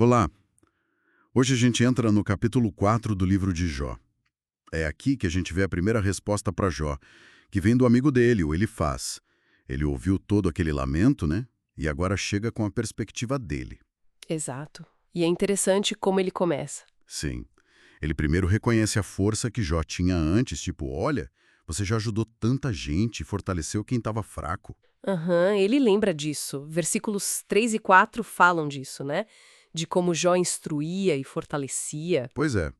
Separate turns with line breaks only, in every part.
Olá! Hoje a gente entra no capítulo 4 do livro de Jó. É aqui que a gente vê a primeira resposta para Jó, que vem do amigo dele, o Elifaz. Ele ouviu todo aquele lamento, né? E agora chega com a perspectiva dele.
Exato. E é interessante como ele começa.
Sim. Ele primeiro reconhece a força que Jó tinha antes, tipo, olha, você já ajudou tanta gente e fortaleceu quem estava fraco.
Ele lembra disso. Versículos 3 e 4 falam disso, né? De como Jó instruía e fortalecia.
Pois é.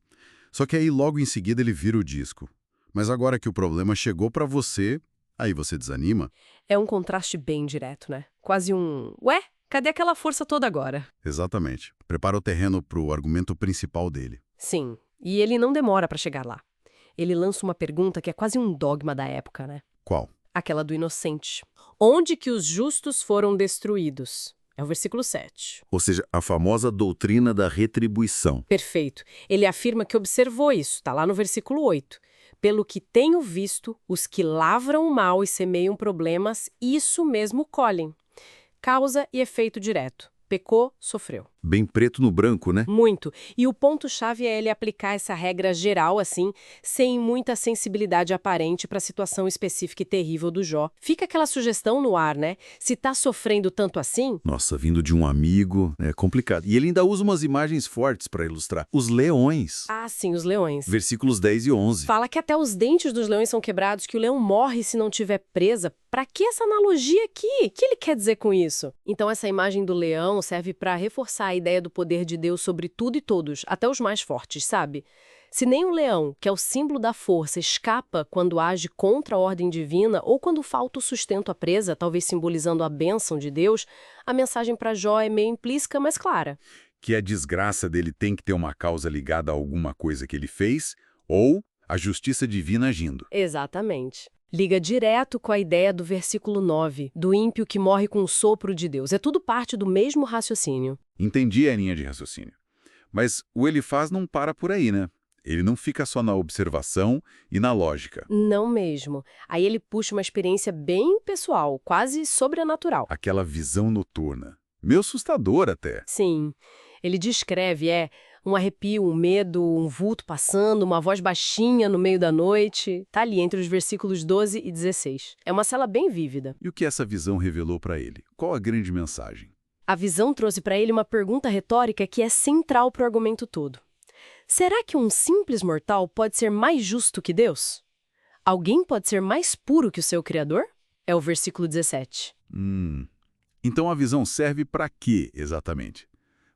Só que aí logo em seguida ele vira o disco. Mas agora que o problema chegou para você, aí você desanima?
É um contraste bem direto, né? Quase um... Ué, cadê aquela força toda agora?
Exatamente. Prepara o terreno para o argumento principal dele.
Sim, e ele não demora para chegar lá. Ele lança uma pergunta que é quase um dogma da época, né?
Qual?
Aquela do inocente. Onde que os justos foram destruídos? É o versículo 7.
Ou seja, a famosa doutrina da retribuição.
Perfeito. Ele afirma que observou isso, está lá no versículo 8. Pelo que tenho visto, os que lavram o mal e semeiam problemas, isso mesmo colhem. Causa e efeito direto. Pecou, sofreu.
Bem preto no branco, né?
Muito. E o ponto-chave é ele aplicar essa regra geral, assim, sem muita sensibilidade aparente para a situação específica e terrível do Jó. Fica aquela sugestão no ar, né? Se tá sofrendo tanto assim...
Nossa, vindo de um amigo, é complicado. E ele ainda usa umas imagens fortes para ilustrar. Os leões.
Ah, sim, os leões.
Versículos 10 e 11.
Fala que até os dentes dos leões são quebrados, que o leão morre se não tiver presa. Pra que essa analogia aqui? O que ele quer dizer com isso? Então essa imagem do leão serve para reforçar a ideia do poder de Deus sobre tudo e todos, até os mais fortes, sabe? Se nem o leão, que é o símbolo da força, escapa quando age contra a ordem divina ou quando falta o sustento à presa, talvez simbolizando a bênção de Deus, a mensagem para Jó é meio implícita, mas clara.
Que a desgraça dele tem que ter uma causa ligada a alguma coisa que ele fez ou a justiça divina agindo.
Exatamente. Liga direto com a ideia do versículo 9, do ímpio que morre com o sopro de Deus. É tudo parte do mesmo raciocínio.
Entendi a linha de raciocínio. Mas o Elifaz não para por aí, né? Ele não fica só na observação e na lógica.
Não mesmo. Aí ele puxa uma experiência bem pessoal, quase sobrenatural.
Aquela visão noturna. Meio assustador até.
Sim. Ele descreve, um arrepio, um medo, um vulto passando, uma voz baixinha no meio da noite. Tá ali entre os versículos 12 e 16. É uma cela bem vívida.
E o que essa visão revelou para ele? Qual a grande mensagem?
A visão trouxe para ele uma pergunta retórica que é central para o argumento todo. Será que um simples mortal pode ser mais justo que Deus? Alguém pode ser mais puro que o seu Criador? É o versículo 17.
Então a visão serve para quê, exatamente?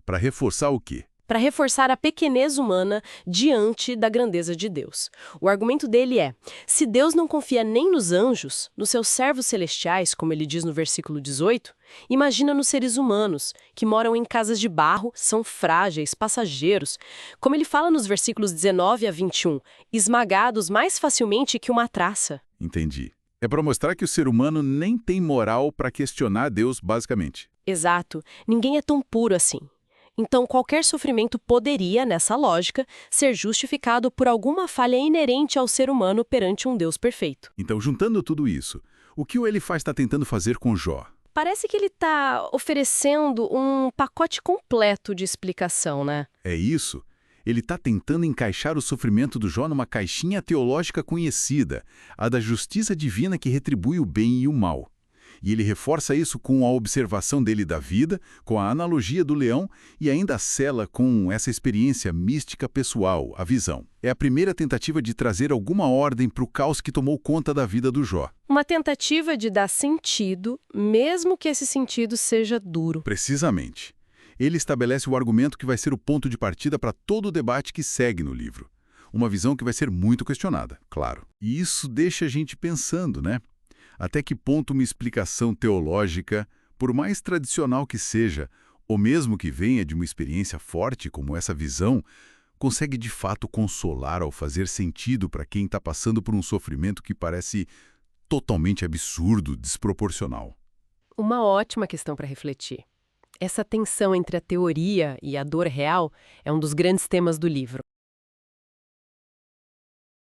Para reforçar o quê?
Para reforçar a pequenez humana diante da grandeza de Deus. O argumento dele é, se Deus não confia nem nos anjos, nos seus servos celestiais, como ele diz no versículo 18, imagina nos seres humanos, que moram em casas de barro, são frágeis, passageiros, como ele fala nos versículos 19 a 21, esmagados mais facilmente que uma traça.
Entendi. É para mostrar que o ser humano nem tem moral para questionar Deus, basicamente.
Exato. Ninguém é tão puro assim. Então, qualquer sofrimento poderia, nessa lógica, ser justificado por alguma falha inerente ao ser humano perante um Deus perfeito.
Então, juntando tudo isso, o que o Elifaz está tentando fazer com Jó?
Parece que ele está oferecendo um pacote completo de explicação, né?
É isso. Ele está tentando encaixar o sofrimento do Jó numa caixinha teológica conhecida, a da justiça divina que retribui o bem e o mal. E ele reforça isso com a observação dele da vida, com a analogia do leão e ainda sela com essa experiência mística pessoal, a visão. É a primeira tentativa de trazer alguma ordem para o caos que tomou conta da vida do Jó.
Uma tentativa de dar sentido, mesmo que esse sentido seja duro.
Precisamente. Ele estabelece o argumento que vai ser o ponto de partida para todo o debate que segue no livro. Uma visão que vai ser muito questionada, claro. E isso deixa a gente pensando, né? Até que ponto uma explicação teológica, por mais tradicional que seja, ou mesmo que venha de uma experiência forte como essa visão, consegue de fato consolar ao fazer sentido para quem está passando por um sofrimento que parece totalmente absurdo, desproporcional.
Uma ótima questão para refletir. Essa tensão entre a teoria e a dor real é um dos grandes temas do livro.